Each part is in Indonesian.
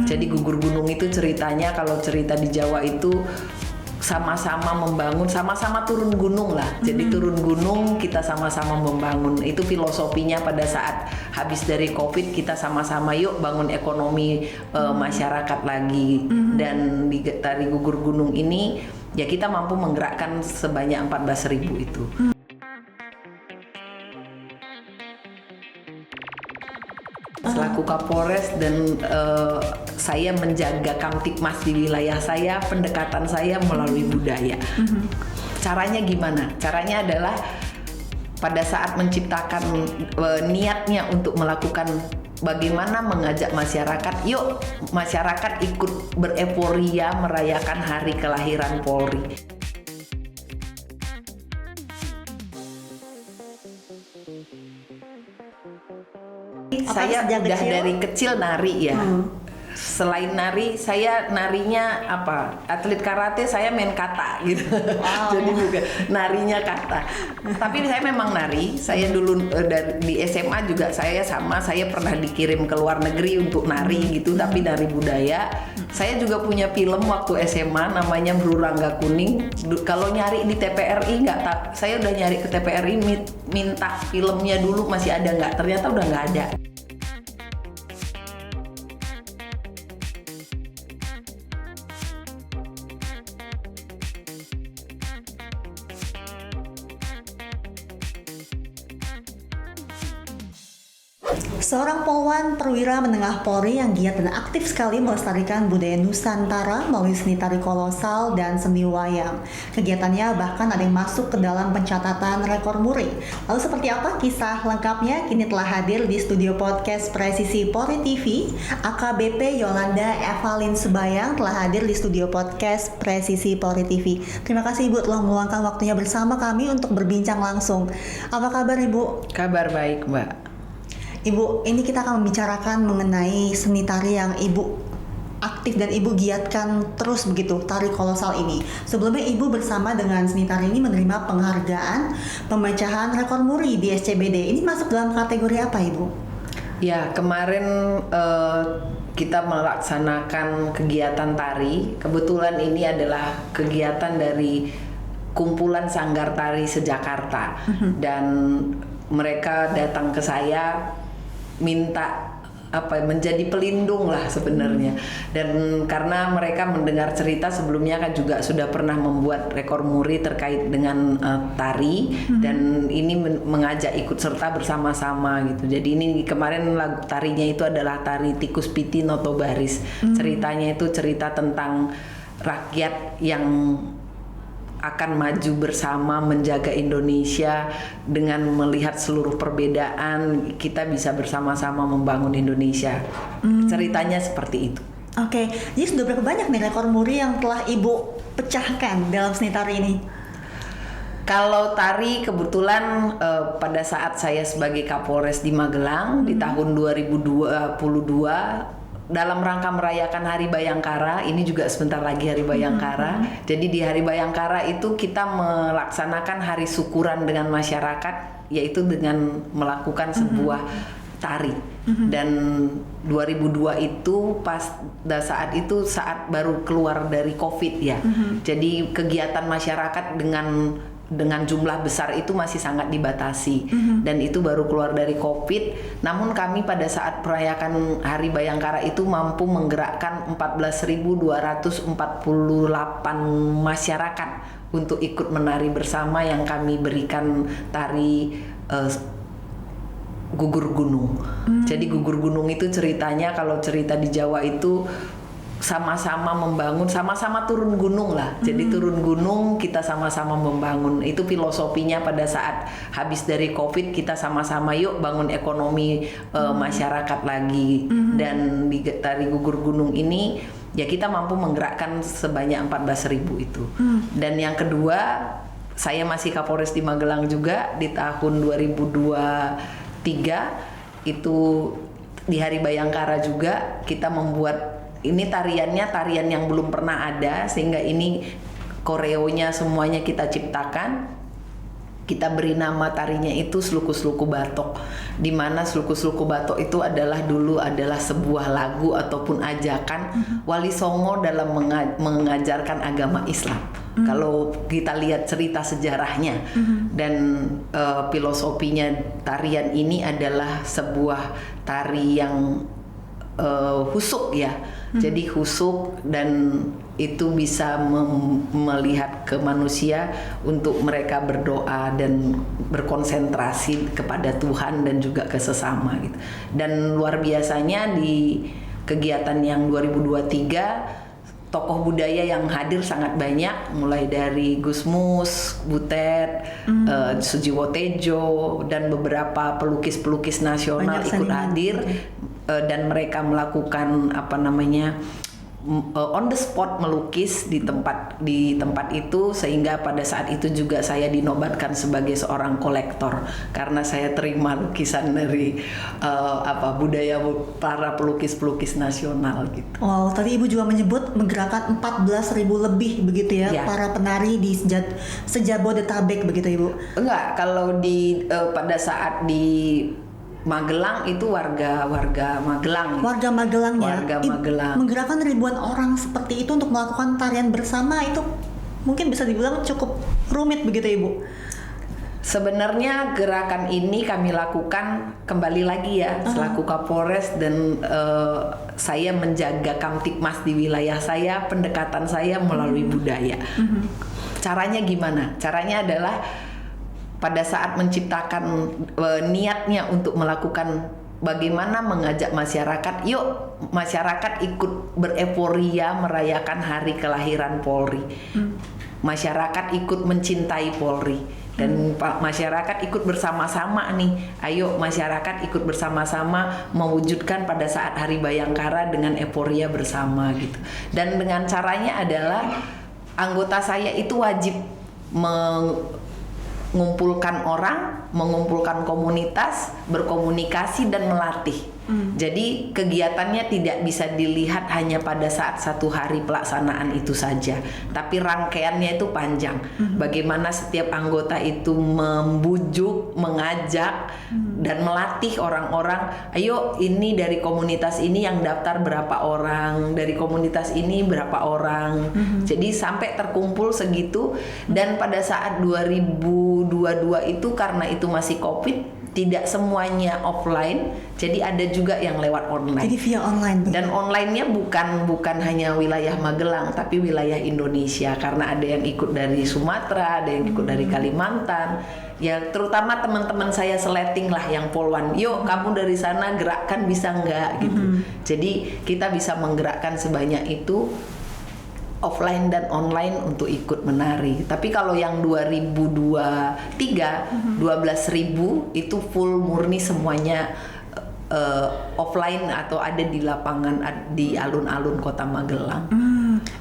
Jadi gugur gunung itu ceritanya, kalau cerita di Jawa itu sama-sama membangun, sama-sama turun gunung lah. Jadi turun gunung kita sama-sama membangun. Itu filosofinya pada saat habis dari COVID, kita sama-sama yuk bangun ekonomi masyarakat lagi. Dan di tari gugur gunung ini ya kita mampu menggerakkan sebanyak 14.000 itu. Selaku Kapolres dan saya menjaga Kamtipmas di wilayah saya, pendekatan saya melalui budaya. Caranya gimana? Caranya adalah pada saat menciptakan niatnya untuk melakukan bagaimana mengajak masyarakat, yuk masyarakat ikut bereforia merayakan hari kelahiran Polri. Saya udah dari kecil nari ya. Selain nari, saya narinya apa? Atlet karate, saya main kata gitu. Wow. Jadi bukan narinya kata. Tapi saya memang nari. Saya dulu di SMA juga saya pernah dikirim ke luar negeri untuk nari gitu, tapi nari budaya. Saya juga punya film waktu SMA namanya Berurangga Kuning. Kalau nyari di TPRI saya udah nyari ke TPRI minta filmnya dulu masih ada nggak? Ternyata udah nggak ada. Seorang polwan perwira menengah Polri yang giat dan aktif sekali melestarikan budaya Nusantara melalui seni tari kolosal dan seni wayang. Kegiatannya bahkan ada yang masuk ke dalam pencatatan rekor muri. Lalu seperti apa kisah lengkapnya? Kini telah hadir di studio podcast Presisi Polri TV, AKBP Yolanda Evalin Sebayang telah hadir di studio podcast Presisi Polri TV. Terima kasih Ibu telah meluangkan waktunya bersama kami untuk berbincang langsung. Apa kabar Ibu? Kabar baik Mbak. Ibu, ini kita akan membicarakan mengenai seni tari yang Ibu aktif dan Ibu giatkan terus begitu, tari kolosal ini. Sebelumnya Ibu bersama dengan seni tari ini menerima penghargaan pemecahan rekor muri di SCBD. Ini masuk dalam kategori apa Ibu? Ya, kemarin kita melaksanakan kegiatan tari. Kebetulan ini adalah kegiatan dari kumpulan Sanggar Tari se-Jakarta. Dan mereka datang ke saya minta menjadi pelindung lah sebenarnya. Dan karena mereka mendengar cerita sebelumnya kan juga sudah pernah membuat rekor muri terkait dengan tari dan ini mengajak ikut serta bersama-sama gitu. Jadi ini kemarin lagu tarinya itu adalah tari Tikus Piti Noto Baris. Ceritanya itu cerita tentang rakyat yang akan maju bersama menjaga Indonesia dengan melihat seluruh perbedaan, kita bisa bersama-sama membangun Indonesia. Ceritanya seperti itu. Oke, jadi sudah berapa banyak nih rekor muri yang telah Ibu pecahkan dalam seni tari ini? Kalau tari kebetulan pada saat saya sebagai Kapolres di Magelang di tahun 2022 dalam rangka merayakan Hari Bayangkara, ini juga sebentar lagi Hari Bayangkara. Jadi di Hari Bayangkara itu kita melaksanakan hari syukuran dengan masyarakat, yaitu dengan melakukan sebuah tari. Dan 2002 itu saat saat baru keluar dari COVID ya. Jadi kegiatan masyarakat dengan jumlah besar itu masih sangat dibatasi dan itu baru keluar dari COVID. Namun kami pada saat merayakan Hari Bayangkara itu mampu menggerakkan 14.248 masyarakat untuk ikut menari bersama yang kami berikan tari gugur gunung. Jadi gugur gunung itu ceritanya, kalau cerita di Jawa itu sama-sama membangun, sama-sama turun gunung lah. Jadi turun gunung kita sama-sama membangun. Itu filosofinya pada saat habis dari COVID, kita sama-sama yuk bangun ekonomi masyarakat lagi. Dan di tari gugur gunung ini ya kita mampu menggerakkan sebanyak 14.000 itu. Dan yang kedua, saya masih Kapolres di Magelang juga di tahun 2023 itu di Hari Bayangkara juga kita membuat ini tarian yang belum pernah ada, sehingga ini koreonya semuanya kita ciptakan. Kita beri nama tarinya itu Sluku-Sluku Batok, di mana Sluku-Sluku Batok itu dulu adalah sebuah lagu ataupun ajakan Wali Songo dalam mengajarkan agama Islam. Kalau kita lihat cerita sejarahnya dan filosofinya, tarian ini adalah sebuah tari yang husuk ya. Jadi husuk, dan itu bisa melihat ke manusia untuk mereka berdoa dan berkonsentrasi kepada Tuhan dan juga ke sesama gitu. Dan luar biasanya di kegiatan yang 2023 tokoh budaya yang hadir sangat banyak, mulai dari Gus Mus, Butet, Sujiwo Tejo, dan beberapa pelukis-pelukis nasional ikut hadir. Dan mereka melakukan on the spot melukis di tempat itu, sehingga pada saat itu juga saya dinobatkan sebagai seorang kolektor karena saya terima lukisan dari budaya para pelukis-pelukis nasional gitu. Wow, tadi Ibu juga menyebut menggerakkan 14.000 lebih begitu ya, para penari di sejabodetabek begitu Ibu? Enggak, kalau pada saat di Magelang itu warga Magelang. Warga Magelang ya. Warga Magelang. Menggerakkan ribuan orang seperti itu untuk melakukan tarian bersama itu mungkin bisa dibilang cukup rumit begitu Ibu. Sebenarnya gerakan ini kami lakukan kembali lagi ya selaku Kapolres, dan saya menjaga Kamtibmas di wilayah saya, pendekatan saya melalui budaya. Caranya gimana? Caranya adalah pada saat menciptakan niatnya untuk melakukan bagaimana mengajak masyarakat, yuk masyarakat ikut bereforia merayakan hari kelahiran Polri. Masyarakat ikut mencintai Polri, dan masyarakat ikut bersama-sama nih. Ayo masyarakat ikut bersama-sama mewujudkan pada saat Hari Bayangkara dengan euforia bersama gitu. Dan dengan caranya adalah anggota saya itu wajib mengumpulkan orang, mengumpulkan komunitas, berkomunikasi dan melatih. Jadi kegiatannya tidak bisa dilihat hanya pada saat satu hari pelaksanaan itu saja, tapi rangkaiannya itu panjang. Bagaimana setiap anggota itu membujuk, mengajak, dan melatih orang-orang. Ayo, ini dari komunitas ini yang daftar berapa orang, dari komunitas ini berapa orang. Jadi sampai terkumpul segitu. Dan pada saat 2022 itu, karena itu masih COVID, tidak semuanya offline, jadi ada juga yang lewat online. Jadi via online. Dan online-nya bukan hanya wilayah Magelang, tapi wilayah Indonesia, karena ada yang ikut dari Sumatera, ada yang ikut dari Kalimantan. Ya terutama teman-teman saya seleting lah yang Polwan. Yuk kamu dari sana gerakkan, bisa nggak gitu. Jadi kita bisa menggerakkan sebanyak itu, offline dan online, untuk ikut menari. Tapi kalau yang 2023 12.000 itu full murni semuanya offline atau ada di lapangan di alun-alun Kota Magelang.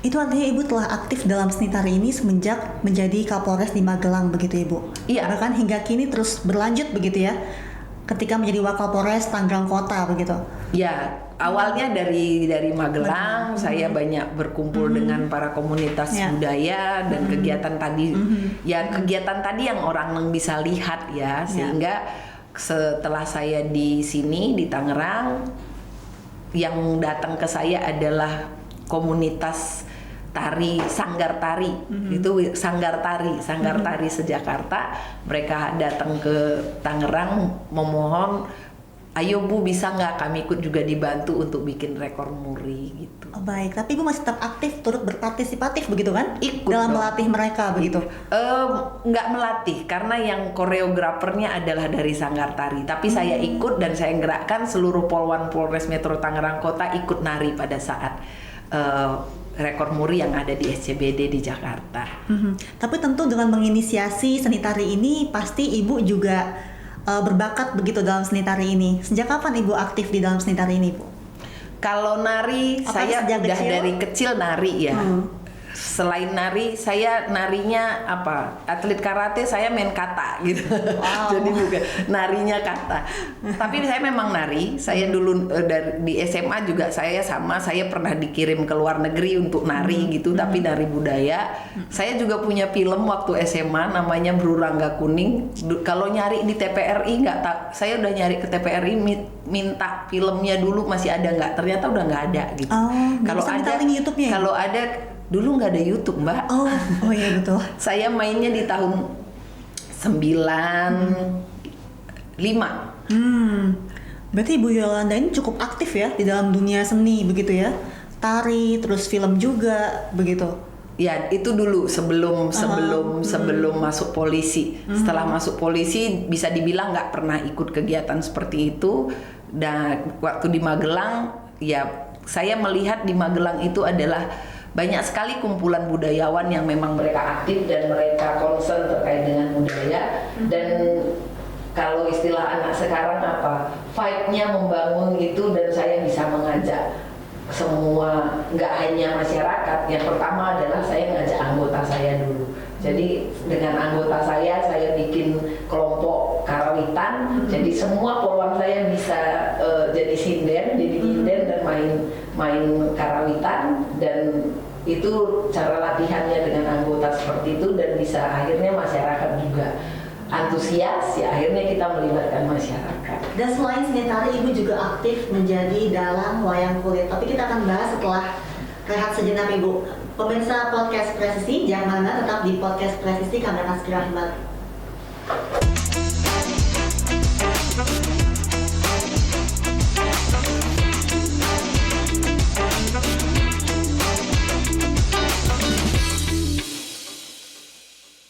Itu artinya Ibu telah aktif dalam seni tari ini semenjak menjadi Kapolres di Magelang begitu Ibu? Iya. Bahkan hingga kini terus berlanjut begitu ya? Ketika menjadi Wakapolres Tangerang Kota begitu? Ya, awalnya dari Magelang, saya banyak berkumpul dengan para komunitas budaya dan kegiatan tadi. Ya, kegiatan tadi yang orang bisa lihat ya, sehingga setelah saya di sini di Tangerang, yang datang ke saya adalah komunitas tari, sanggar tari. Itu sanggar tari sejakarta. Mereka datang ke Tangerang memohon, ayo Bu, bisa nggak kami ikut juga dibantu untuk bikin rekor muri gitu. Oh, baik, tapi Ibu masih tetap aktif, turut berpartisipatif begitu kan? Ikut dalam dong. melatih mereka begitu? Nggak melatih, karena yang koreografernya adalah dari sanggar tari. Tapi saya ikut dan saya gerakkan seluruh Polwan Polres Metro Tangerang Kota ikut nari pada saat rekor muri yang ada di SCBD di Jakarta. Tapi tentu dengan menginisiasi seni tari ini pasti Ibu juga berbakat begitu dalam seni tari ini. Sejak kapan Ibu aktif di dalam seni tari ini, Bu? Kalau nari, saya udah dari kecil nari ya. selain nari, saya narinya apa? Atlet karate, saya main kata gitu. Wow. Jadi bukan narinya kata. Tapi saya memang nari. Saya dulu di SMA juga saya pernah dikirim ke luar negeri untuk nari gitu, tapi nari budaya. Saya juga punya film waktu SMA namanya Brurangga Kuning. Kalau nyari di TPRI nggak tak, saya udah nyari ke TPRI minta filmnya dulu masih ada nggak? Ternyata udah nggak ada gitu. Kalau ada, YouTube-nya. kalau ada dulu nggak ada YouTube, Mbak. Oh iya betul. Saya mainnya di tahun 95. Berarti Ibu Yolanda ini cukup aktif ya di dalam dunia seni begitu ya? Tari, terus film juga begitu. Ya, itu dulu sebelum masuk polisi. Setelah masuk polisi bisa dibilang nggak pernah ikut kegiatan seperti itu. Dan waktu di Magelang, ya saya melihat di Magelang itu adalah banyak sekali kumpulan budayawan yang memang mereka aktif dan mereka concern terkait dengan budaya. Dan kalau istilah anak sekarang apa, vibe-nya membangun itu, dan saya bisa mengajak semua, nggak hanya masyarakat. Yang pertama adalah saya ngajak anggota saya dulu. Jadi dengan anggota saya bikin kelompok karawitan. Jadi semua poluan saya bisa jadi sinden, jadi inden dan main karawitan, dan itu cara latihannya dengan anggota seperti itu, dan bisa akhirnya masyarakat juga antusias, ya akhirnya kita melibatkan masyarakat. Dan selain seni tari, Ibu juga aktif menjadi dalang wayang kulit. Tapi kita akan bahas setelah rehat sejenak, Ibu. Pemirsa podcast Presisi, jangan mana, tetap di podcast Presisi, kami akan segera kembali.